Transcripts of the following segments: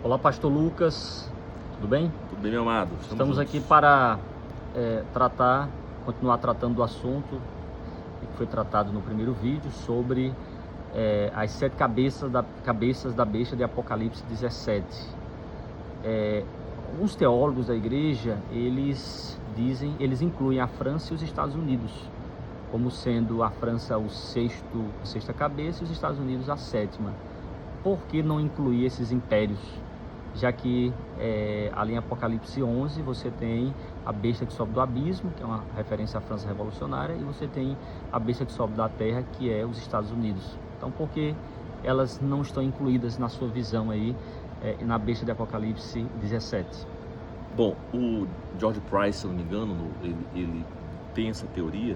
Olá, Pastor Lucas, tudo bem? Tudo bem, meu amado? Estamos aqui para continuar tratando do assunto que foi tratado no primeiro vídeo sobre as 7 cabeças da besta de Apocalipse 17. Alguns teólogos da igreja, eles incluem a França e os Estados Unidos, como sendo a França a sexta cabeça e os Estados Unidos a 7ª. Por que não incluir esses impérios? Já que ali em Apocalipse 11 você tem a besta que sobe do abismo, que é uma referência à França revolucionária, e você tem a besta que sobe da terra, que é os Estados Unidos. Então, por que elas não estão incluídas na sua visão aí, na besta de Apocalipse 17? Bom, o George Price, se eu não me engano, ele tem essa teoria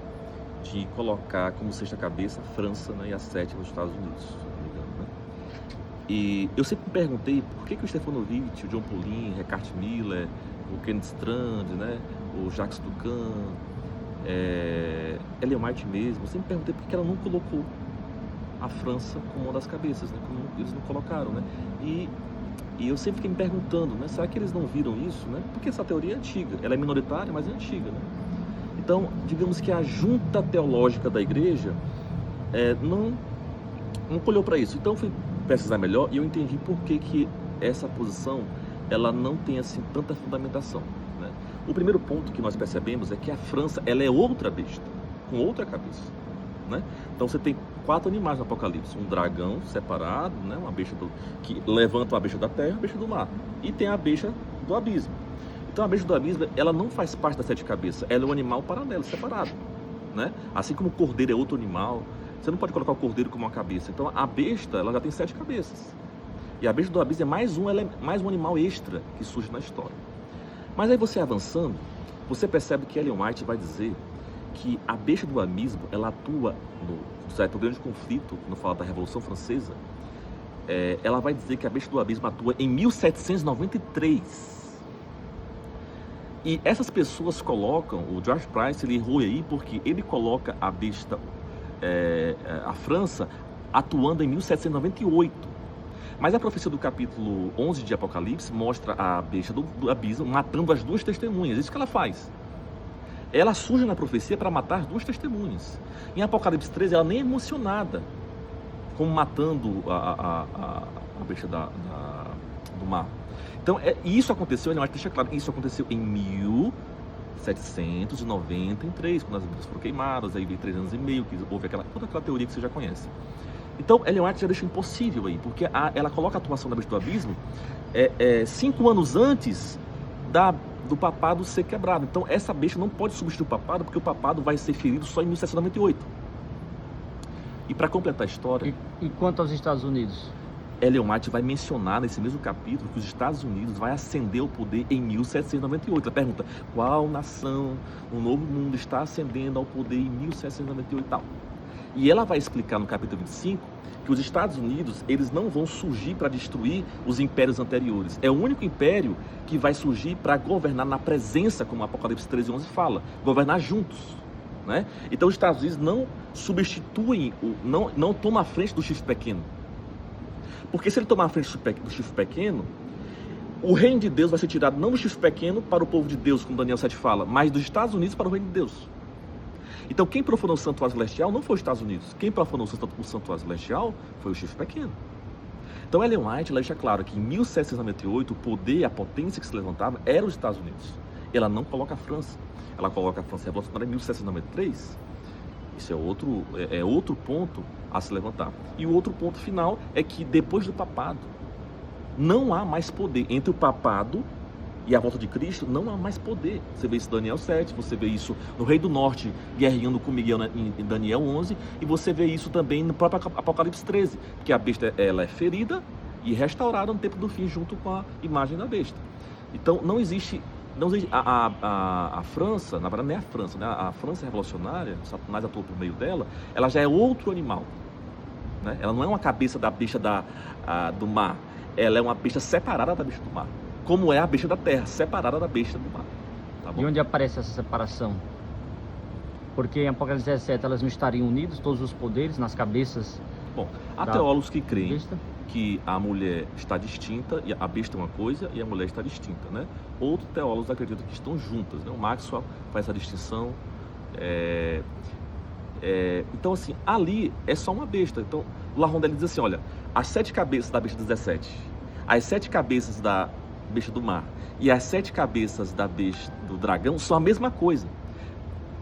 de colocar como sexta cabeça a França, né, e a 7ª os Estados Unidos, se eu não me engano, né? E eu sempre me perguntei por que o Stefanovic, o John Paulin, Eckhart Miller, o Kenneth Strand, né, o Jacques Doucan, Ellen White mesmo, eu sempre me perguntei por que ela não colocou a França como uma das cabeças, né, como eles não colocaram, né? E eu sempre fiquei me perguntando, né, será que eles não viram isso, né? Porque essa teoria é antiga, ela é minoritária, mas é antiga, né? Então, digamos que a junta teológica da igreja não olhou para isso. Então, fui pesquisar melhor e eu entendi por que essa posição ela não tem assim tanta fundamentação, né? O primeiro ponto que nós percebemos é que a França ela é outra besta, com outra cabeça, né? Então você tem 4 animais no Apocalipse, um dragão separado, né? Uma besta que levanta a besta da terra, a besta do mar, e tem a besta do abismo. Então a besta do abismo ela não faz parte das 7 cabeças, ela é um animal paralelo, separado, né? Assim como o cordeiro é outro animal, você não pode colocar o cordeiro como uma cabeça. Então a besta ela já tem 7 cabeças. E a besta do abismo é mais um animal extra que surge na história. Mas aí você avançando, você percebe que Ellen White vai dizer que a besta do abismo ela atua no certo grande conflito, quando fala da Revolução Francesa. Ela vai dizer que a besta do abismo atua em 1793. E essas pessoas colocam, o George Price ele errou aí porque ele coloca a besta a França atuando em 1798, mas a profecia do capítulo 11 de Apocalipse mostra a besta do abismo matando as 2 testemunhas. Isso que ela faz, ela surge na profecia para matar as 2 testemunhas. Em Apocalipse 13 ela nem é mencionada como matando a besta do mar. Então isso aconteceu, ele deixa claro, isso aconteceu em 1793, quando as Bíblias foram queimadas, aí veio 3 anos e meio, que houve toda aquela teoria que você já conhece. Então, Ellen White já deixa impossível aí, porque ela coloca a atuação da besta do abismo 5 anos antes do papado ser quebrado. Então, essa besta não pode substituir o papado, porque o papado vai ser ferido só em 1798. E para completar a história... E quanto aos Estados Unidos? Ellen White vai mencionar nesse mesmo capítulo que os Estados Unidos vai ascender ao poder em 1798. Ela pergunta, qual nação no Novo Mundo está ascendendo ao poder em 1798 e tal. E ela vai explicar no capítulo 25 que os Estados Unidos eles não vão surgir para destruir os impérios anteriores. É o único império que vai surgir para governar na presença, como Apocalipse 13:11 fala, governar juntos, né? Então os Estados Unidos não substituem, não tomam a frente do chifre pequeno. Porque se ele tomar a frente do chifre pequeno, o reino de Deus vai ser tirado não do chifre pequeno para o povo de Deus, como Daniel 7 fala, mas dos Estados Unidos para o reino de Deus. Então quem profanou o santuário celestial não foi os Estados Unidos. Quem profanou o santuário celestial foi o chifre pequeno. Então Ellen White ela deixa claro que em 1798 o poder, a potência que se levantava era os Estados Unidos. Ela não coloca a França. Ela coloca a França revolucionária em 1793. Isso é outro ponto a se levantar. E o outro ponto final é que depois do papado, não há mais poder. Entre o papado e a volta de Cristo, não há mais poder. Você vê isso em Daniel 7, você vê isso no Rei do Norte guerreando com Miguel em Daniel 11, e você vê isso também no próprio Apocalipse 13, que a besta ela é ferida e restaurada no tempo do fim junto com a imagem da besta. Então não existe a França, na verdade não é a França, né? A França revolucionária, Satanás atua por meio dela, ela já é outro animal, né? Ela não é uma cabeça da besta do mar, ela é uma besta separada da besta do mar, como é a besta da terra, separada da besta do mar. Tá bom? E onde aparece essa separação? Porque em Apocalipse 17 elas não estariam unidas, todos os poderes, nas cabeças Bom, há Da teólogos que creem besta? que a mulher está distinta, e a besta é uma coisa e a mulher está distinta, né? Outros teólogos acreditam que estão juntas, né? O Maxwell faz essa distinção. Então, assim, ali é só uma besta. Então, o La Rondelli diz assim, olha, as 7 cabeças da besta 17, as 7 cabeças da besta do mar e as 7 cabeças da besta do dragão são a mesma coisa.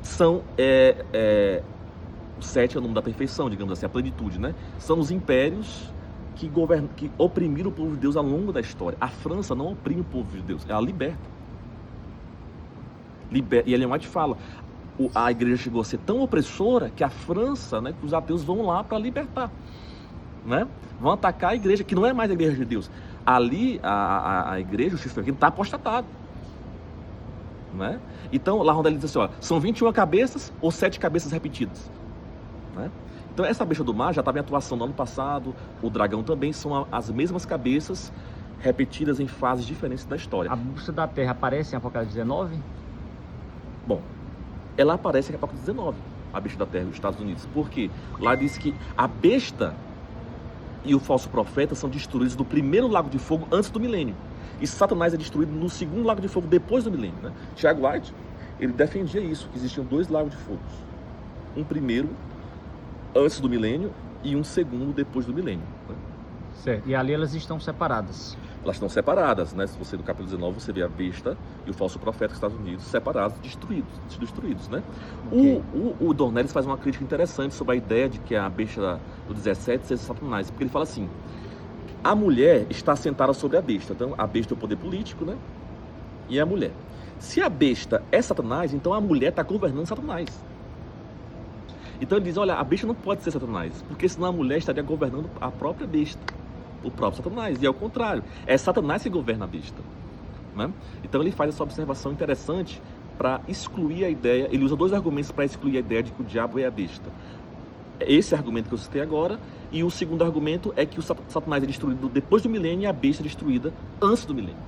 São, o 7 é o nome da perfeição, digamos assim, a plenitude, né? São os impérios que oprimiram o povo de Deus ao longo da história. A França não oprime o povo de Deus, ela liberta. E Ellen White fala, a igreja chegou a ser tão opressora que a França, né, que os ateus vão lá para libertar, né? Vão atacar a igreja, que não é mais a igreja de Deus. Ali, a igreja, o chifre aqui, está apostatado, né? Então, La Rondelli diz assim, ó, são 21 cabeças ou 7 cabeças repetidas, né? Então, essa besta do mar já estava em atuação no ano passado, o dragão também, são as mesmas cabeças repetidas em fases diferentes da história. A besta da terra aparece em Apocalipse 19? Bom, ela aparece em Apocalipse 19, a besta da terra dos Estados Unidos, porque lá diz que a besta e o falso profeta são destruídos no primeiro lago de fogo antes do milênio, e Satanás é destruído no segundo lago de fogo depois do milênio, né? Tiago White, ele defendia isso, que existiam 2 lagos de fogo, um primeiro antes do milênio e um segundo depois do milênio, né? Certo. E ali elas estão separadas. Elas estão separadas, né? Se você no capítulo 19 você vê a besta e o falso profeta dos Estados Unidos separados, destruídos, né? Okay. O Dornelles faz uma crítica interessante sobre a ideia de que a besta do 17 seja Satanás, porque ele fala assim, a mulher está sentada sobre a besta, então a besta é o poder político, né? E a mulher. Se a besta é Satanás, então a mulher está governando Satanás. Então ele diz, olha, a besta não pode ser Satanás, porque senão a mulher estaria governando a própria besta, o próprio Satanás, e ao contrário, é Satanás que governa a besta, né? Então ele faz essa observação interessante para excluir a ideia, ele usa 2 argumentos para excluir a ideia de que o diabo é a besta. Esse argumento que eu citei agora, e o segundo argumento é que o Satanás é destruído depois do milênio e a besta é destruída antes do milênio.